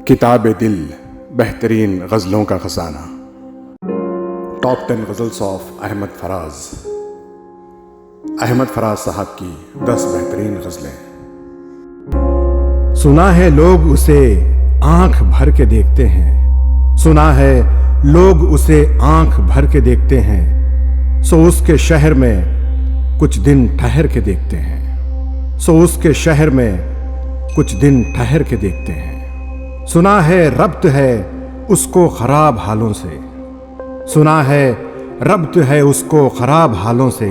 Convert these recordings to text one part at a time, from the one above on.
किताब दिल बेहतरीन गज़लों का खजाना। Top 10 ghazals of Ahmad Faraz. अहमद फराज साहब की 10 बेहतरीन गज़लें। सुना है लोग उसे आंख भर के देखते हैं, सुना है लोग उसे आंख भर के देखते हैं, सो उसके शहर में कुछ दिन ठहर के देखते हैं, सो उसके शहर में कुछ दिन ठहर के देखते हैं। सुना है रब्त है उसको खराब हालों से, सुना है रब्त है उसको खराब हालों से,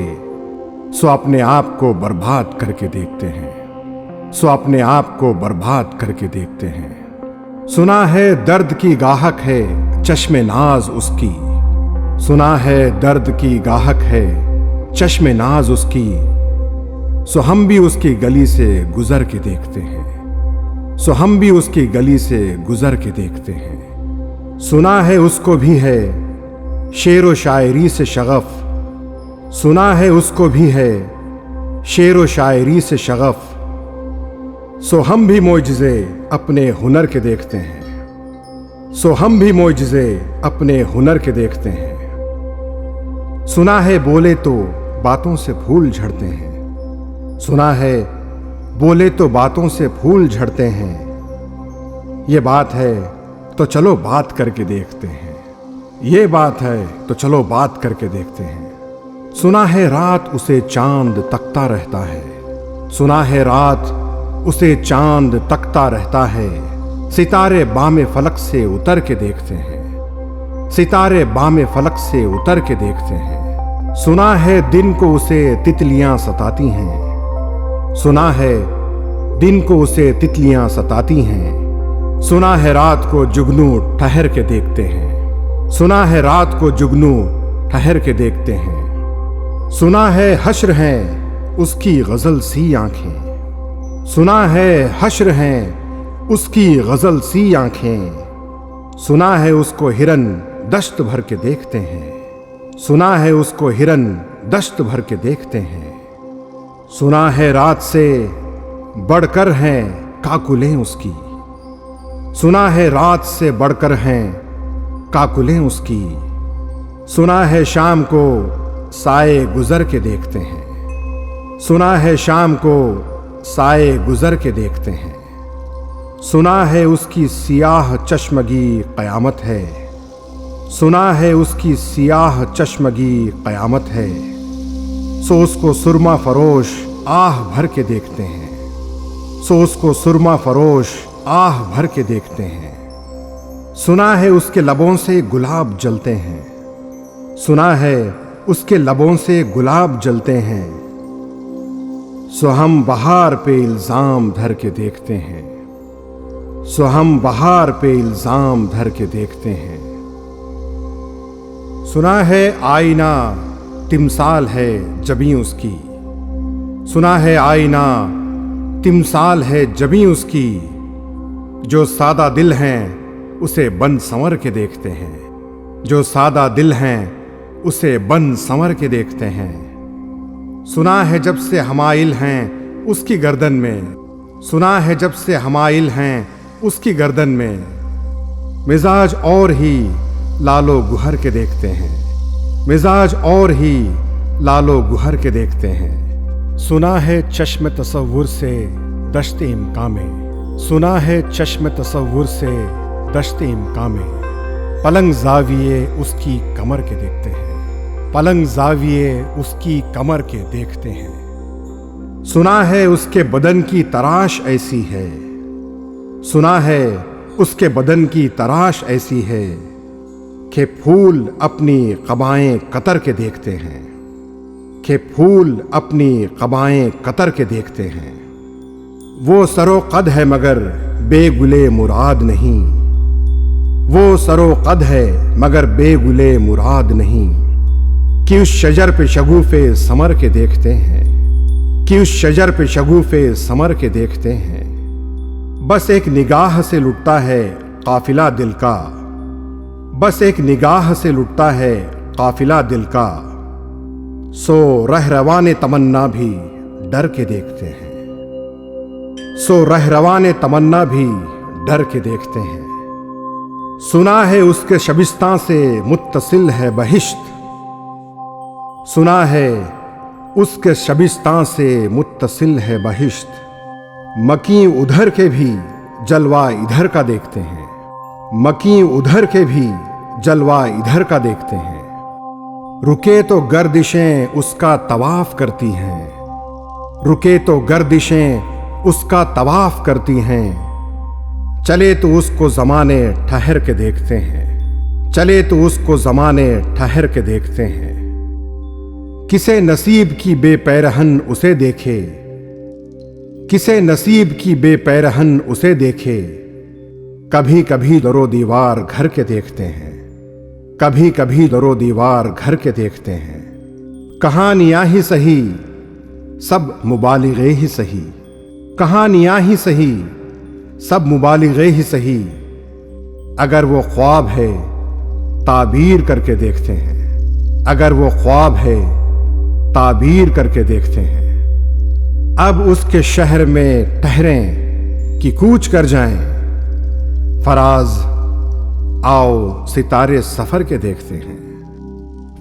सो अपने आप को बर्बाद करके देखते हैं, सो अपने आप को बर्बाद करके देखते हैं। सुना है दर्द की गाहक है चश्मे नाज उसकी, सुना है दर्द की गाहक है चश्मे नाज उसकी, सो हम भी उसकी गली से गुजर के देखते हैं, सो हम भी उसकी गली से गुजर के देखते हैं। सुना है उसको भी है शेर व शायरी से शगफ, सुना है उसको भी है शेर व शायरी से शगफ, सो हम भी मोजज़े अपने हुनर के देखते हैं, सो हम भी मोजज़े अपने हुनर के देखते हैं। सुना है बोले तो बातों से फूल झड़ते हैं, सुना है बोले तो बातों से फूल झड़ते हैं, ये बात है तो चलो बात करके देखते हैं, ये बात है तो चलो बात करके देखते हैं। सुना है रात उसे चांद तकता रहता है, सुना है रात उसे चांद तकता रहता है, सितारे बामे फलक से उतर के देखते हैं, सितारे बामे फलक से उतर के देखते हैं। सुना है दिन को उसे तितलियां सताती हैं, सुना है दिन को उसे तितलियां सताती हैं, सुना है रात को जुगनू ठहर के देखते हैं, सुना है रात को जुगनू ठहर के देखते हैं। सुना है हश्र हैं उसकी गजल सी आंखें, सुना है हश्र हैं उसकी गजल सी आंखें, सुना है उसको हिरन दश्त भर के देखते हैं, सुना है उसको हिरन दश्त भर के देखते हैं। सुना है रात से बढ़कर हैं काकुलें उसकी, सुना है रात से बढ़कर हैं काकुलें उसकी, सुना है शाम को साए गुजर के देखते हैं, सुना है शाम को साए गुजर के देखते हैं। सुना है उसकी सियाह चश्मगी कयामत है, सुना है उसकी सियाह चश्मगी कयामत है, सो उसको सुरमा फरोश आह भर के देखते हैं, सो उसको सुरमा फरोश आह भर के देखते हैं। सुना है उसके लबों से गुलाब जलते हैं, सुना है उसके लबों से गुलाब जलते हैं, सो हम बहार पे इल्जाम धर के देखते हैं, सो हम बहार पे इल्जाम धर के देखते हैं। सुना है आईना तिमसाल है जबी उसकी, सुना है आईना तिमसाल है जबी उसकी, जो सादा दिल हैं उसे बन संवर के देखते हैं, जो सादा दिल हैं उसे बन संवर के देखते हैं। सुना है जब से हमाइल हैं उसकी गर्दन में, सुना है जब से हमाइल हैं उसकी गर्दन में, मिजाज और ही लालो गुहर के देखते हैं, मिजाज और ही लालो गुहर के देखते हैं। सुना है चश्म तसव्वुर से दश्ते इम्कां में, सुना है चश्म तसव्वुर से दश्ते इम्कां में, पलंग जाविये उसकी कमर के देखते हैं, पलंग जाविये उसकी कमर के देखते हैं। सुना है उसके बदन की तराश ऐसी है, सुना है उसके बदन की तराश ऐसी है, कि फूल अपनी कबाएं कतर के देखते हैं, कि फूल अपनी कबाएं कतर के देखते हैं। वो सरो कद है मगर बेगुले मुराद नहीं, वो सरो कद है मगर बेगुले मुराद नहीं, कि उस शजर पे शगुफे समर के देखते हैं, कि उस शजर पे शगुफे समर के देखते हैं। बस एक निगाह से लुटता है काफिला दिल का, बस एक निगाह से लुटता है काफिला दिल का, सो रहरवाने तमन्ना भी डर के देखते हैं, सो रहरवाने तमन्ना भी डर के देखते हैं। सुना है उसके शबिस्तां से मुत्तसिल है बहिश्त, सुना है उसके शबिस्तां से मुत्तसिल है बहिश्त। मकी उधर के भी जलवा इधर का देखते हैं, मकी उधर के भी जलवा इधर का देखते हैं। रुके तो गर्दिशें उसका तवाफ करती हैं, रुके तो गर्दिशें उसका तवाफ करती हैं। चले तो उसको ज़माने ठहर के देखते हैं, चले तो उसको ज़माने ठहर के देखते हैं। किसे नसीब की बेपैरहन उसे देखे, किसे नसीब की बेपैरहन उसे देखे। कभी कभी दरो दीवार घर के देखते हैं, कभी कभी दरो दीवार घर के देखते हैं। कहानियां ही सही सब मुबालिगे ही सही, कहानियां ही सही सब मुबालिगे ही सही। अगर वो ख्वाब है ताबीर करके देखते हैं, अगर वो ख्वाब है ताबीर करके देखते हैं। अब उसके शहर में ठहरें कि कूच कर जाएं, फराज आओ सितारे सफर के देखते हैं,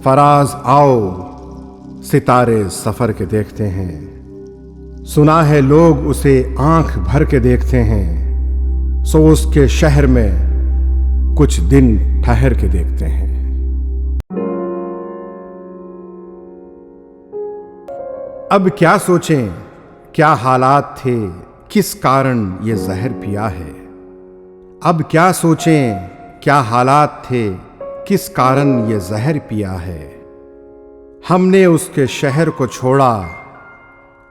फराज आओ सितारे सफर के देखते हैं। सुना है लोग उसे आंख भर के देखते हैं, सो उसके शहर में कुछ दिन ठहर के देखते हैं। अब क्या सोचें क्या हालात थे, किस कारण ये जहर पिया है। अब क्या सोचें क्या हालात थे, किस कारण ये जहर पिया है। हमने उसके शहर को छोड़ा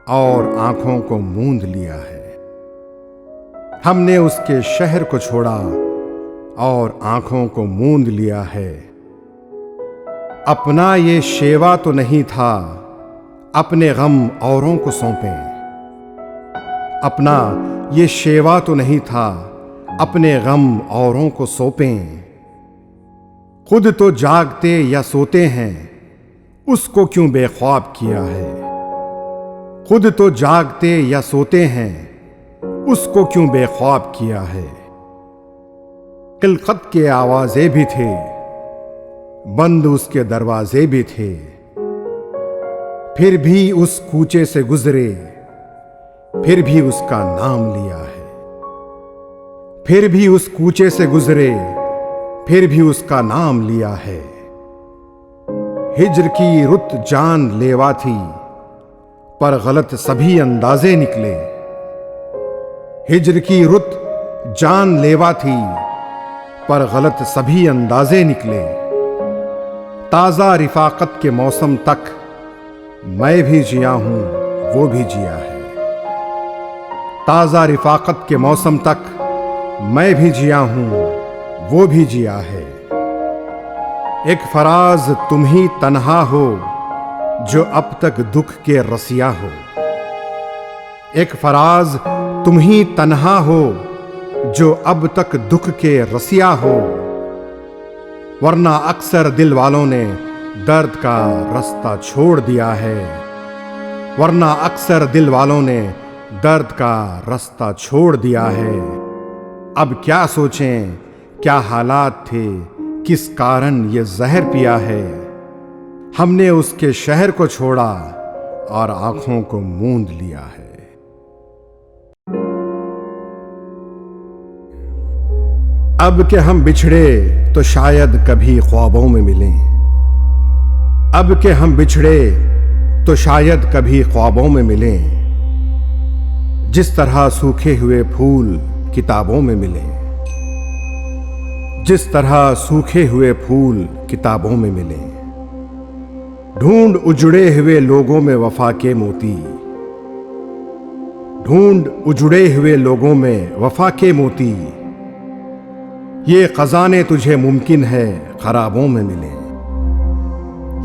और आंखों को मूंद लिया है, हमने उसके शहर को छोड़ा और आंखों को मूंद लिया है। अपना ये शेवा तो नहीं था अपने गम औरों को सौंपें, अपना ये शेवा तो नहीं था अपने गम औरों को सौंपें। खुद तो जागते या सोते हैं उसको क्यों बेख्वाब किया है, खुद तो जागते या सोते हैं उसको क्यों बेख्वाब किया है। किलखत के आवाज़े भी थे, बंद उसके दरवाजे भी थे, फिर भी उस कूचे से गुजरे, फिर भी उसका नाम लिया है। फिर भी उस कूचे से गुजरे, फिर भी उसका नाम लिया है। हिज्र की रुत जान लेवा थी पर गलत सभी अंदाजे निकले, हिज्र की रुत जान लेवा थी पर गलत सभी अंदाजे निकले। ताज़ा रिफाकत के मौसम तक मैं भी जिया हूं वो भी जिया है, ताज़ा रिफाकत के मौसम तक मैं भी जिया हूं वो भी जिया है। एक फराज तुम ही तन्हा हो जो अब तक दुख के रसिया हो, एक फराज तुम ही तन्हा हो जो अब तक दुख के रसिया हो। वरना अक्सर दिल वालों ने दर्द का रास्ता छोड़ दिया है, वरना अक्सर दिल वालों ने दर्द का रास्ता छोड़ दिया है। अब क्या सोचें क्या हालात थे, किस कारण ये जहर पिया है। हमने उसके शहर को छोड़ा और आंखों को मूंद लिया है। अब के हम बिछड़े तो शायद कभी ख्वाबों में मिलें, अब के हम बिछड़े तो शायद कभी ख्वाबों में मिलें। जिस तरह सूखे हुए फूल किताबों में मिलें, जिस तरह सूखे हुए फूल किताबों में मिलें। ढूंढ उजड़े हुए लोगों में वफा के मोती, ढूंढ उजड़े हुए लोगों में वफा के मोती। ये खजाने तुझे मुमकिन है खराबों में मिलें,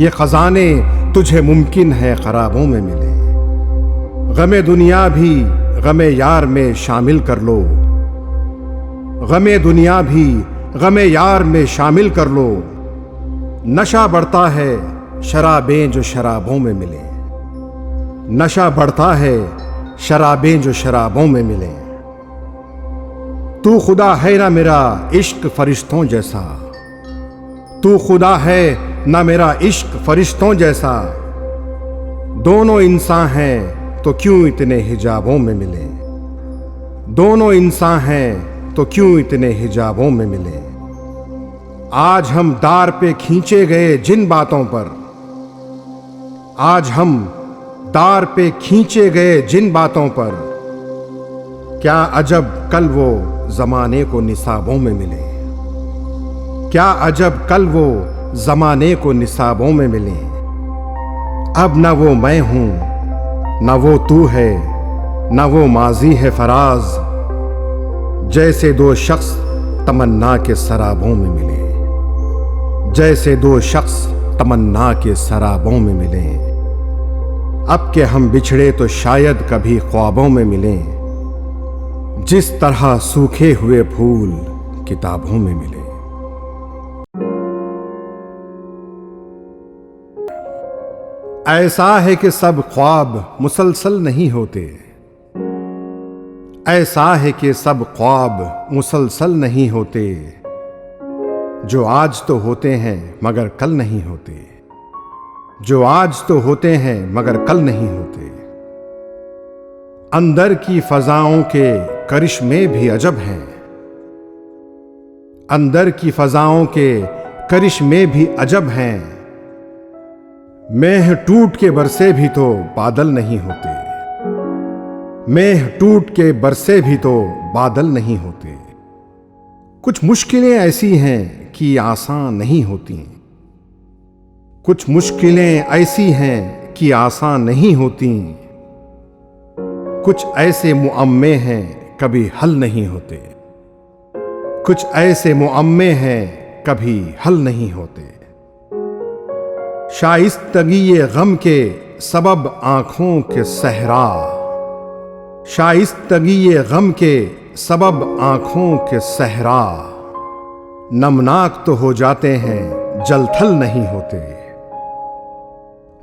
ये खजाने तुझे मुमकिन है खराबों में मिलें। गमे दुनिया भी गमे यार में शामिल कर लो, गमे दुनिया भी गमे यार में शामिल कर लो। नशा बढ़ता है शराबें जो शराबों में मिले, नशा बढ़ता है शराबें जो शराबों में मिले। तू खुदा है ना मेरा इश्क फरिश्तों जैसा, तू खुदा है ना मेरा इश्क फरिश्तों जैसा। दोनों इंसान हैं तो क्यों इतने हिजाबों में मिले, दोनों इंसान हैं तो क्यों इतने हिजाबों में मिले। आज हम दार पे खींचे गए जिन बातों पर, आज हम दार पे खींचे गए जिन बातों पर, क्या अजब कल वो जमाने को निसाबों में मिले, क्या अजब कल वो जमाने को निसाबों में मिले। अब न वो मैं हूं न वो तू है, न वो माजी है फराज, जैसे दो शख्स तमन्ना के सराबों में मिले, जैसे दो शख्स तमन्ना के सराबों में मिले। अब के हम बिछड़े तो शायद कभी ख्वाबों में मिलें, जिस तरह सूखे हुए फूल किताबों में मिले। ऐसा है कि सब ख्वाब मुसलसल नहीं होते, ऐसा है कि सब ख्वाब मुसलसल नहीं होते, जो आज तो होते हैं मगर कल नहीं होते, जो आज तो होते हैं मगर कल नहीं होते। अंदर की फजाओं के करिश्मे भी अजब हैं, अंदर की फजाओं के करिश्मे भी अजब हैं। मेह टूट के बरसे भी तो बादल नहीं होते, मेह टूट के बरसे भी तो बादल नहीं होते। कुछ मुश्किलें ऐसी हैं कि आसान नहीं होती, कुछ मुश्किलें ऐसी हैं कि आसान नहीं होती। कुछ ऐसे मुअम्मे हैं कभी हल नहीं होते, कुछ ऐसे मुअम्मे हैं कभी हल नहीं होते। शाइस्तगी ये गम के सबब आंखों के सहरा, शाइस्तगी ये गम के सबब आंखों के सहरा। नमनाक तो हो जाते हैं जलथल नहीं होते,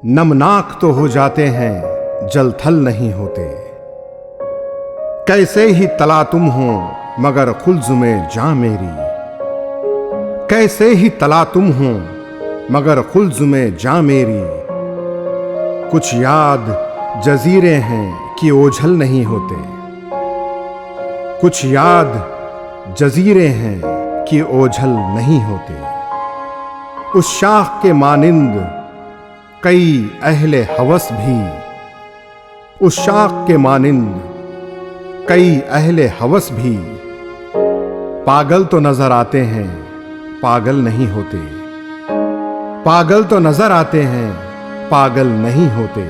नमनाक तो हो जाते हैं जलथल नहीं होते। कैसे ही तला तुम हो मगर खुल्ज़ में जां मेरी, कैसे ही तला तुम हो मगर खुल्ज़ में जां मेरी। कुछ याद जजीरे हैं कि ओझल नहीं होते, कुछ याद जजीरे हैं कि ओझल नहीं होते। उस शाख के मानिंद कई अहले हवस भी, उस शाख के मानिंद कई अहले हवस भी। पागल तो नजर आते हैं पागल नहीं होते, पागल तो नजर आते हैं पागल नहीं होते।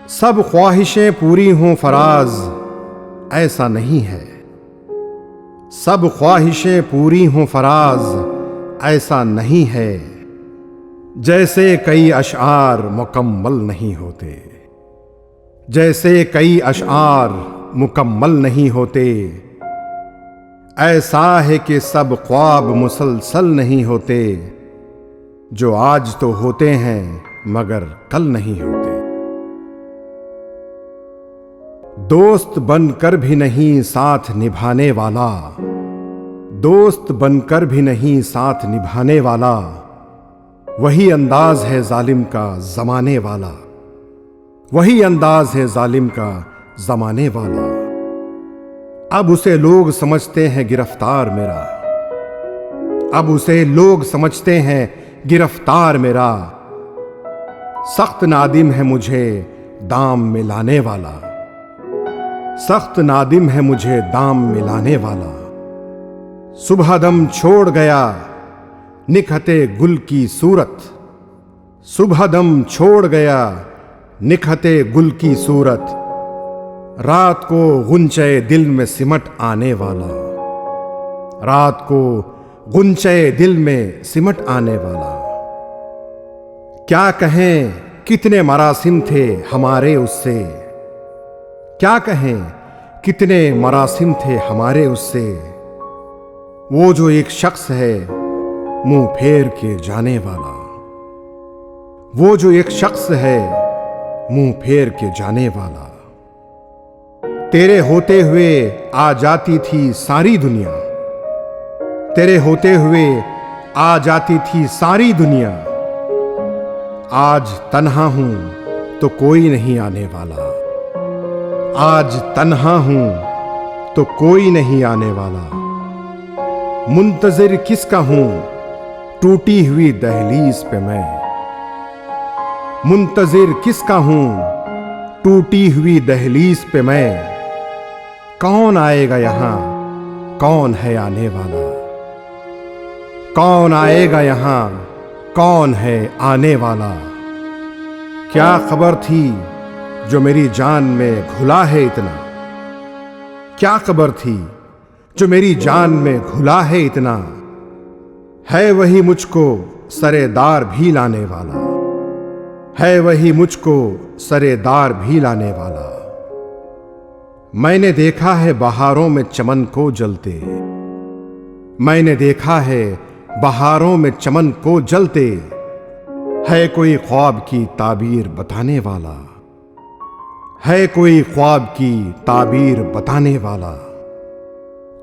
सब ख्वाहिशें पूरी हों फराज ऐसा नहीं है, सब ख्वाहिशें पूरी हों फराज ऐसा नहीं है। जैसे कई अशआर मुकम्मल नहीं होते, जैसे कई अशआर मुकम्मल नहीं होते। ऐसा है कि सब ख्वाब मुसलसल नहीं होते, जो आज तो होते हैं मगर कल नहीं होते। दोस्त बनकर भी नहीं साथ निभाने वाला, दोस्त बनकर भी नहीं साथ निभाने वाला। वही अंदाज है जालिम का जमाने वाला, वही अंदाज है जालिम का जमाने वाला। अब उसे लोग समझते हैं गिरफ्तार मेरा, अब उसे लोग समझते हैं गिरफ्तार मेरा। सख्त नादिम है मुझे दाम मिलाने वाला, सख्त नादिम है मुझे दाम मिलाने वाला। सुबह दम छोड़ गया निखते गुल की सूरत, सुबह दम छोड़ गया निखते गुल की सूरत। रात को गुंचे दिल में सिमट आने वाला, रात को गुंचे दिल में सिमट आने वाला। क्या कहें कितने मरासिम थे हमारे उससे, क्या कहें कितने मरासिम थे हमारे उससे। वो जो एक शख्स है मुंह फेर के जाने वाला, वो जो एक शख्स है मुंह फेर के जाने वाला। तेरे होते हुए आ जाती थी सारी दुनिया, तेरे होते हुए आ जाती थी सारी दुनिया। आज तन्हा हूं तो कोई नहीं आने वाला, आज तन्हा हूं तो कोई नहीं आने वाला। मुंतजिर किसका हूं टूटी हुई दहलीज पे मैं, मुंतजिर किसका हूं टूटी हुई दहलीज पे मैं। कौन आएगा यहां, कौन है आने वाला, कौन आएगा यहां, कौन है आने वाला। क्या खबर थी जो मेरी जान में घुला है इतना, क्या खबर थी जो मेरी जान में घुला है इतना। है वही मुझको सरेदार भी लाने वाला, है वही मुझको सरेदार भी लाने वाला। मैंने देखा है बहारों में चमन को जलते, मैंने देखा है बहारों में चमन को जलते। है कोई ख्वाब की ताबीर बताने वाला, है कोई ख्वाब की ताबीर बताने वाला।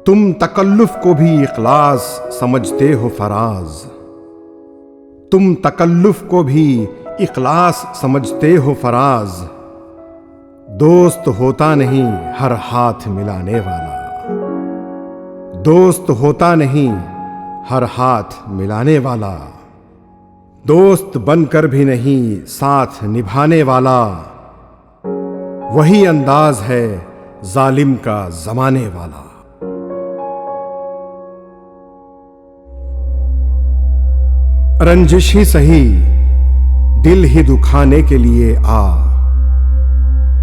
तुम तकल्लुफ को भी इखलास समझते हो फराज, तुम तकल्लुफ को भी इखलास समझते हो फराज। दोस्त होता नहीं हर हाथ मिलाने वाला, दोस्त होता नहीं हर हाथ मिलाने वाला। दोस्त बनकर भी नहीं साथ निभाने वाला। वही अंदाज है जालिम का जमाने वाला। रंजिश ही सही दिल ही दुखाने के लिए आ,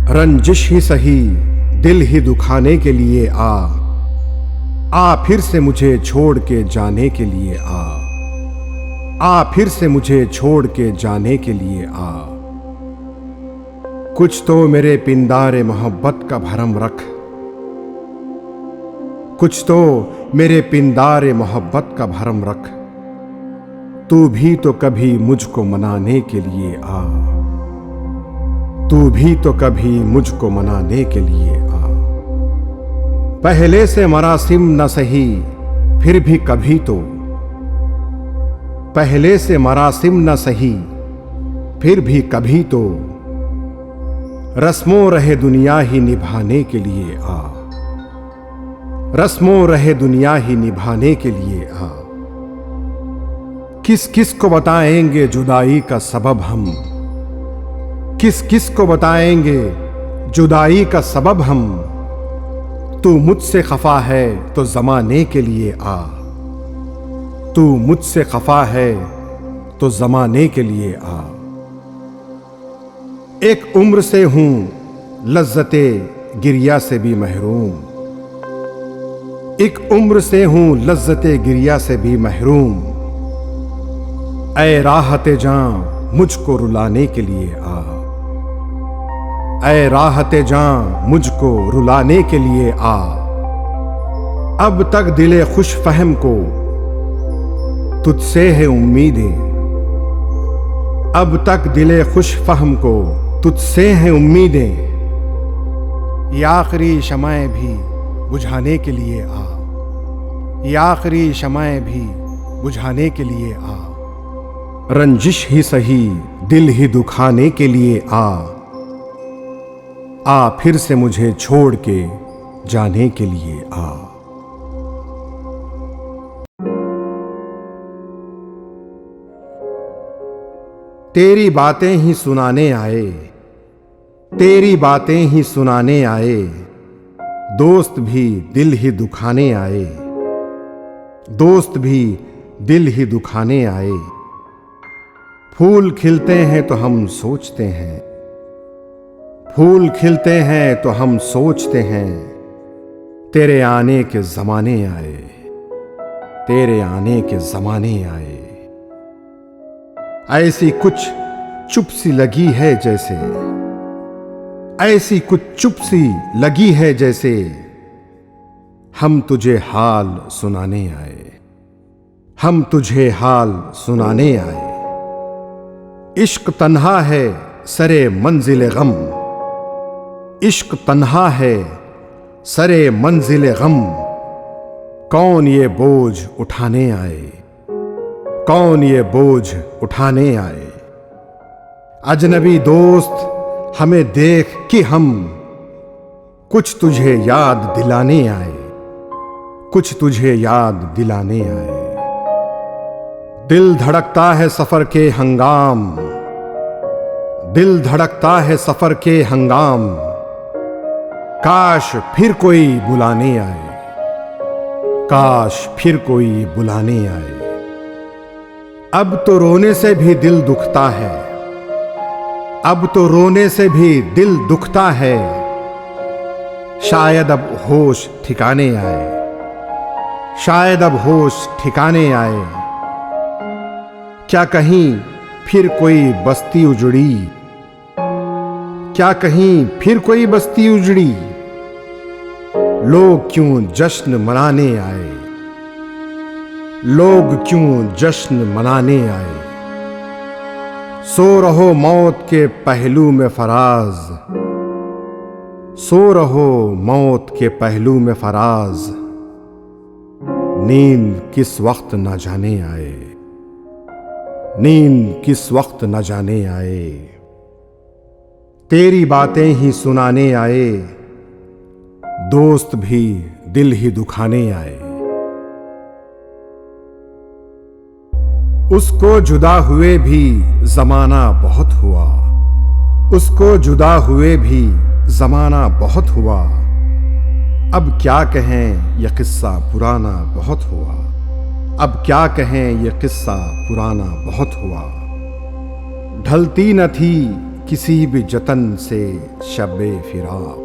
रंजिश ही सही दिल ही दुखाने के लिए आ फिर से मुझे छोड़ के जाने के लिए आ फिर से मुझे छोड़ के जाने के लिए आ। कुछ तो मेरे पिंदारे मोहब्बत का भरम रख, कुछ तो मेरे पिंदारे मोहब्बत का भरम रख। तू भी तो कभी मुझको मनाने के लिए आ, तू भी तो कभी मुझको मनाने के लिए आ। पहले से मरासिम न सही फिर भी कभी तो, पहले से मरासिम न सही फिर भी कभी तो। रस्मों रहे दुनिया ही निभाने के लिए आ, रस्मों रहे दुनिया ही निभाने के लिए आ। किस किस को बताएंगे जुदाई का सबब हम, किस किस को बताएंगे जुदाई का सबब हम। तू मुझसे खफा है तो जमाने के लिए आ, तू मुझसे खफा है तो जमाने के लिए आ। एक उम्र से हूं लज्जते गिरिया से भी महरूम, एक उम्र से हूं लज्जते गिरिया से भी महरूम। ऐ राहते जां मुझको रुलाने के लिए आ, ऐ राहते जां मुझको रुलाने के लिए आ। अब तक दिले खुश फहम को तुझसे है उम्मीदें, अब तक दिले खुश फहम को तुझसे है उम्मीदें। ये आखिरी शमाएं भी बुझाने के लिए आ, ये आखिरी शमाएं भी बुझाने के लिए आ। रंजिश ही सही दिल ही दुखाने के लिए आ फिर से मुझे छोड़ के जाने के लिए आ। तेरी बातें ही सुनाने आए, तेरी बातें ही सुनाने आए। दोस्त भी दिल ही दुखाने आए, दोस्त भी दिल ही दुखाने आए। फूल खिलते हैं तो हम सोचते हैं, फूल खिलते हैं तो हम सोचते हैं। तेरे आने के जमाने आए, तेरे आने के जमाने आए। ऐसी कुछ चुप सी लगी है जैसे, ऐसी कुछ चुप सी लगी है जैसे। हम तुझे हाल सुनाने आए, हम तुझे हाल सुनाने आए। इश्क तन्हा है सरे मंजिल गम, इश्क तन्हा है सरे मंजिले गम कौन ये बोझ उठाने आए, कौन ये बोझ उठाने आए। अजनबी दोस्त हमें देख कि हम कुछ तुझे याद दिलाने आए, कुछ तुझे याद दिलाने आए। दिल धड़कता है सफर के हंगाम, दिल धड़कता है सफर के हंगाम। काश फिर कोई बुलाने आए, काश फिर कोई बुलाने आए। अब तो रोने से भी दिल दुखता है, अब तो रोने से भी दिल दुखता है। शायद अब होश ठिकाने आए, शायद अब होश ठिकाने आए। क्या कहीं फिर कोई बस्ती उजड़ी, क्या कहीं फिर कोई बस्ती उजड़ी। लोग क्यों जश्न मनाने आए, लोग क्यों जश्न मनाने आए। सो रहो मौत के पहलू में फराज, सो रहो मौत के पहलू में फराज। नींद किस वक्त न जाने आए, नींद किस वक्त न जाने आए। तेरी बातें ही सुनाने आए, दोस्त भी दिल ही दुखाने आए। उसको जुदा हुए भी जमाना बहुत हुआ, उसको जुदा हुए भी जमाना बहुत हुआ। अब क्या कहें यह किस्सा पुराना बहुत हुआ, अब क्या कहें यह किस्सा पुराना बहुत हुआ। ढलती न थी किसी भी जतन से शबे फिराक,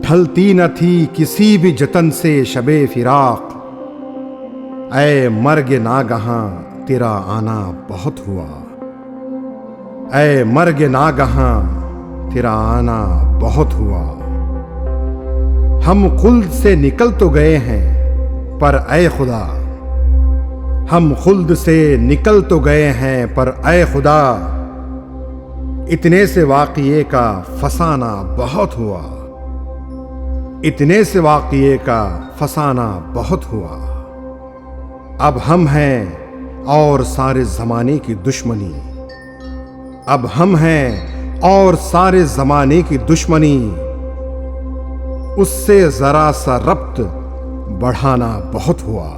ढलती न थी किसी भी जतन से शबे फिराक। ऐ मर्ग नागहां तेरा आना बहुत हुआ, ऐ मर्ग नागहां तेरा आना बहुत हुआ। हम खुल्द से निकल तो गए हैं पर ऐ खुदा, हम खुल्द से निकल तो गए हैं पर ऐ खुदा। इतने से वाक़िए का फसाना बहुत हुआ, इतने से वाक़िए का फसाना बहुत हुआ। अब हम हैं और सारे ज़माने की दुश्मनी, अब हम हैं और सारे ज़माने की दुश्मनी। उससे ज़रा सा रब्त बढ़ाना बहुत हुआ,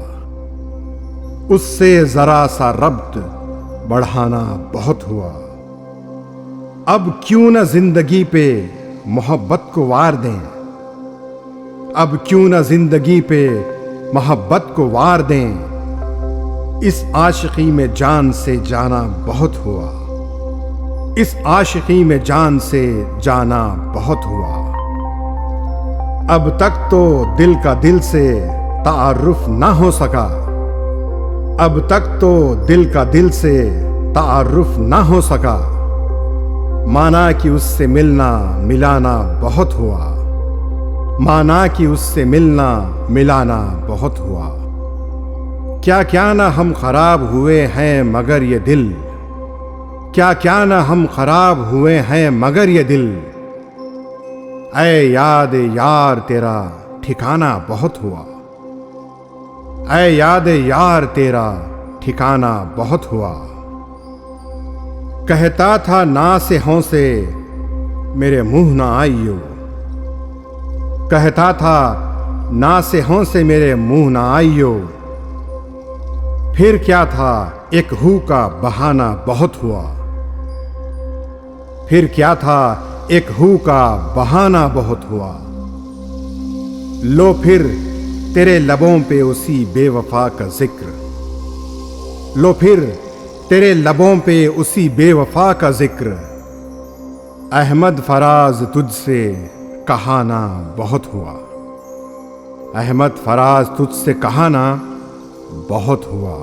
उससे ज़रा सा रब्त बढ़ाना बहुत हुआ। अब क्यों न ज़िंदगी पे मोहब्बत को वार दें, अब क्यों न ज़िंदगी पे मोहब्बत को वार दें। इस आशिकी में जान से जाना बहुत हुआ, इस आशिकी में जान से जाना बहुत हुआ। अब तक तो दिल का दिल से तारुफ ना हो सका, अब तक तो दिल का दिल से तारुफ ना हो सका। माना कि उससे मिलना मिलाना बहुत हुआ, माना कि उससे मिलना मिलाना बहुत हुआ। क्या क्या ना हम खराब हुए हैं मगर ये दिल, क्या क्या ना हम खराब हुए हैं मगर ये दिल। ऐ याद यार तेरा ठिकाना बहुत हुआ, ऐ याद यार तेरा ठिकाना बहुत हुआ। कहता था ना से हों से मेरे मुंह ना आइयो, कहता था ना से हों से मेरे मुंह ना आइयो। फिर क्या था एक हू का बहाना बहुत हुआ, फिर क्या था एक हू का बहाना बहुत हुआ। लो फिर तेरे लबों पे उसी बेवफा का जिक्र, लो फिर तेरे लबों पे उसी बेवफा का जिक्र। अहमद फराज तुझसे कहाना बहुत हुआ, अहमद फराज तुझसे कहाना बहुत हुआ।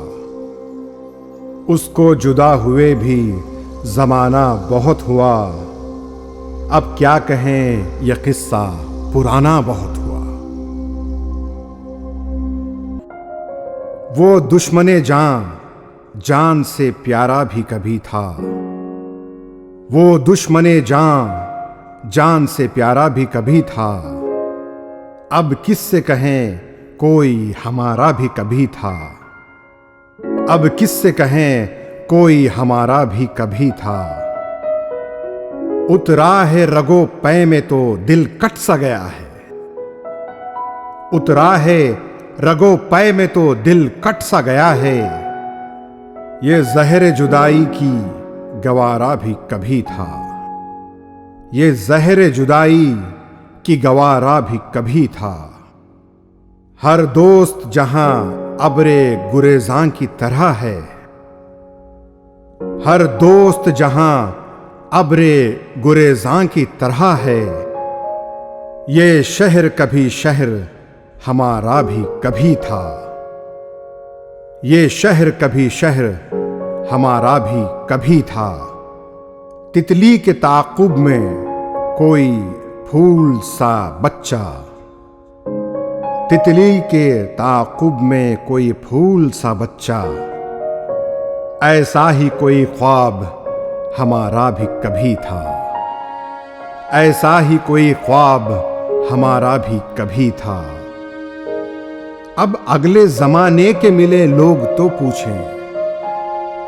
उसको जुदा हुए भी जमाना बहुत हुआ। अब क्या कहें यह किस्सा पुराना बहुत हुआ। वो दुश्मने जान से प्यारा भी कभी था, वो दुश्मने जान से प्यारा भी कभी था। अब किससे कहें कोई हमारा भी कभी था। अब किससे कहें कोई हमारा भी कभी था। उतरा है रगो पै में तो दिल कट सा गया है। उतरा है रगो पै में तो दिल कट सा गया है। ये जहर जुदाई की गवारा भी कभी था। ये जहर जुदाई की गवारा भी कभी था। हर दोस्त जहां अब्रे गुरेज़ां की तरह है। हर दोस्त जहां अब्रे गुरेज़ां की तरह है। ये शहर कभी शहर हमारा भी कभी था। ये शहर कभी शहर हमारा भी कभी था। तितली के ताक़ुब में कोई फूल सा बच्चा। तितली के ताक़ुब में कोई फूल सा बच्चा। ऐसा ही कोई ख्वाब हमारा भी कभी था। ऐसा ही कोई ख्वाब हमारा भी कभी था। अब अगले जमाने के मिले लोग तो पूछें।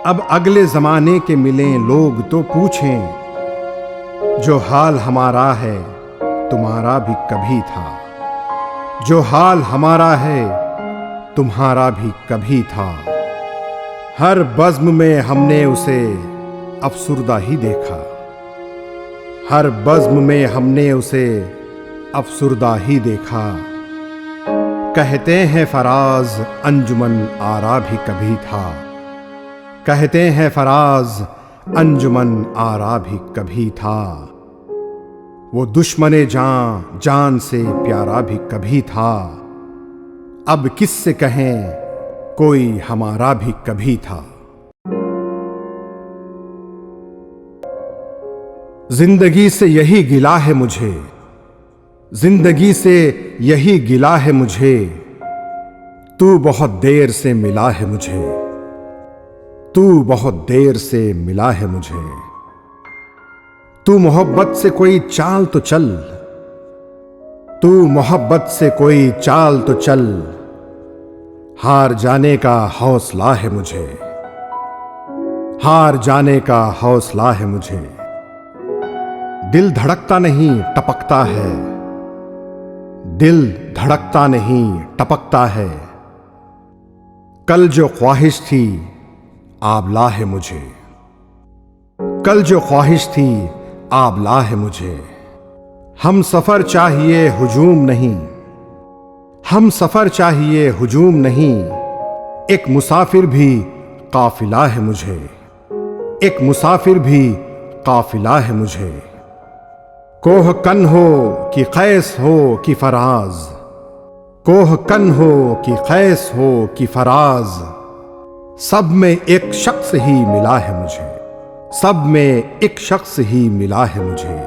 अब अगले जमाने के मिले लोग तो पूछें। जो हाल हमारा है तुम्हारा भी कभी था। जो हाल हमारा है तुम्हारा भी कभी था। हर बज़्म में हमने उसे अफसुर्दा ही देखा। हर बज़्म में हमने उसे अफसुर्दा ही देखा। कहते हैं फराज अंजुमन आरा भी कभी था। कहते हैं फराज अंजुमन आरा भी कभी था। वो दुश्मने जान जान से प्यारा भी कभी था। अब किससे कहें कोई हमारा भी कभी था। जिंदगी से यही गिला है मुझे। जिंदगी से यही गिला है मुझे। तू बहुत देर से मिला है मुझे। तू बहुत देर से मिला है मुझे। तू मोहब्बत से कोई चाल तो चल। तू मोहब्बत से कोई चाल तो चल। हार जाने का हौसला है मुझे। हार जाने का हौसला है मुझे। दिल धड़कता नहीं टपकता है। दिल धड़कता नहीं टपकता है। कल जो ख्वाहिश थी आबला है मुझे। कल जो ख्वाहिश थी आबला है मुझे। हम सफर चाहिए हुजूम नहीं। हम सफर चाहिए हुजूम नहीं। एक मुसाफिर भी काफिला है मुझे। एक मुसाफिर भी काफिला है मुझे। कोह कन हो कि कैस हो कि फराज। कोह कन हो कि कैस हो कि फराज। सब में एक शख्स ही मिला है मुझे। सब में एक शख्स ही मिला है मुझे।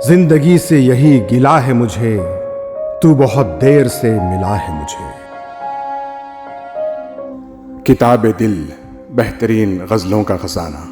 जिंदगी से यही गिला है मुझे। तू बहुत देर से मिला है मुझे। किताब दिल बेहतरीन गज़लों का खजाना।